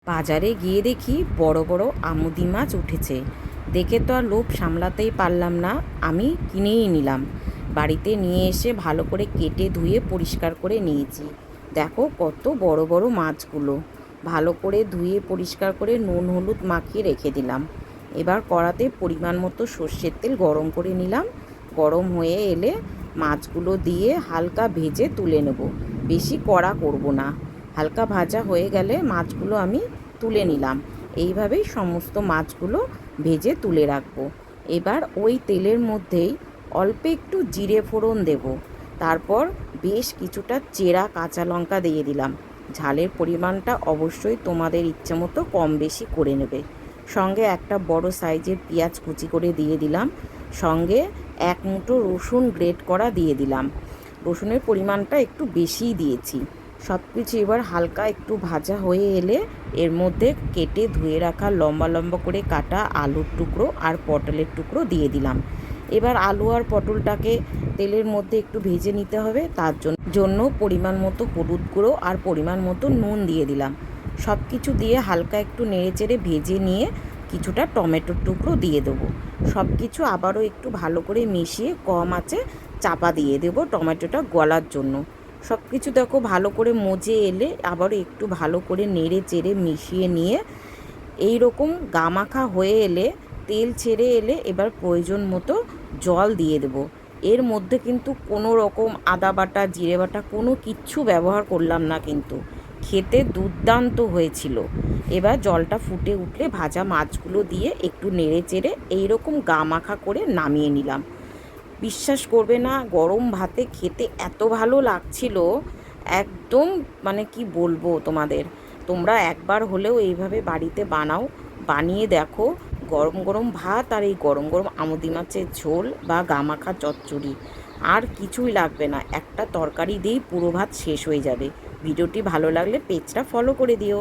বাজারে গিয়ে দেখি বড় বড় আমুদি মাছ উঠেছে। দেখে তো আর লোভ সামলাতেই পারলাম না, আমি কিনেই নিলাম। বাড়িতে নিয়ে এসে ভালো করে কেটে ধুয়ে পরিষ্কার করে নিয়েছি। দেখো কত বড় বড় মাছগুলো। ভালো করে ধুয়ে পরিষ্কার করে নুন হলুদ মাখিয়ে রেখে দিলাম। এবার কড়াতে পরিমাণ মতো সর্ষের তেল গরম করে নিলাম। গরম হয়ে এলে মাছগুলো দিয়ে হালকা ভেজে তুলে নেব। বেশি কড়া করব না। হালকা ভাজা হয়ে গেলে মাছগুলো আমি তুলে নিলাম। এইভাবেই সমস্ত মাছগুলো ভেজে তুলে রাখবো। এবার ওই তেলের মধ্যেই অল্প একটু জিরে ফোড়ন দেব। তারপর বেশ কিছুটা চেরা কাঁচা লঙ্কা দিয়ে দিলাম। ঝালের পরিমাণটা অবশ্যই তোমাদের ইচ্ছে মতো কম বেশি করে নেবে। সঙ্গে একটা বড় সাইজের পেঁয়াজ কুচি করে দিয়ে দিলাম। সঙ্গে এক মুঠো রসুন গ্রেট করা দিয়ে দিলাম। রসুনের পরিমাণটা একটু বেশিই দিয়েছি। সব কিছু এবার হালকা একটু ভাজা হয়ে এলে এর মধ্যে কেটে ধুয়ে রাখা লম্বা লম্বা করে কাটা আলুর টুকরো আর পটলের টুকরো দিয়ে দিলাম। এবার আলু আর পটলটাকে তেলের মধ্যে একটু ভেজে নিতে হবে। তার জন্য পরিমাণ মতো হলুদ গুঁড়ো আর পরিমাণ মতো নুন দিয়ে দিলাম। সব কিছু দিয়ে হালকা একটু নেড়েচেড়ে ভেজে নিয়ে কিছুটা টমেটোর টুকরো দিয়ে দেবো। সব কিছু আবারও একটু ভালো করে মিশিয়ে কম আঁচে চাপা দিয়ে দেবো টমেটোটা গলার জন্য। সব কিছু দেখো ভালো করে মজে এলে আবারও একটু ভালো করে নেড়ে চেড়ে মিশিয়ে নিয়ে এই রকম গামাখা হয়ে এলে তেল ছেড়ে এলে এবার প্রয়োজন মতো জল দিয়ে দেবো। এর মধ্যে কিন্তু কোনো রকম আদা বাটা জিরে বাটা কোনো কিচ্ছু ব্যবহার করলাম না, কিন্তু খেতে দুর্দান্ত হয়েছিল। এবার জলটা ফুটে উঠলে ভাজা মাছগুলো দিয়ে একটু নেড়ে চেড়ে এইরকম গামাখা করে নামিয়ে নিলাম। বিশ্বাস করবে না, গরম ভাতে খেতে এত ভালো লাগছিল, একদম মানে কি বলবো তোমাদের। তোমরা একবার হলেও এইভাবে বাড়িতে বানাও, বানিয়ে দেখো। গরম গরম ভাত আর এই গরম গরম আমুদি মাছের ঝোল বা গামাখা চচ্চড়ি, আর কিছুই লাগবে না। একটা তরকারি দিয়েই পুরো ভাত শেষ হয়ে যাবে। ভিডিওটি ভালো লাগলে পেজটা ফলো করে দিও।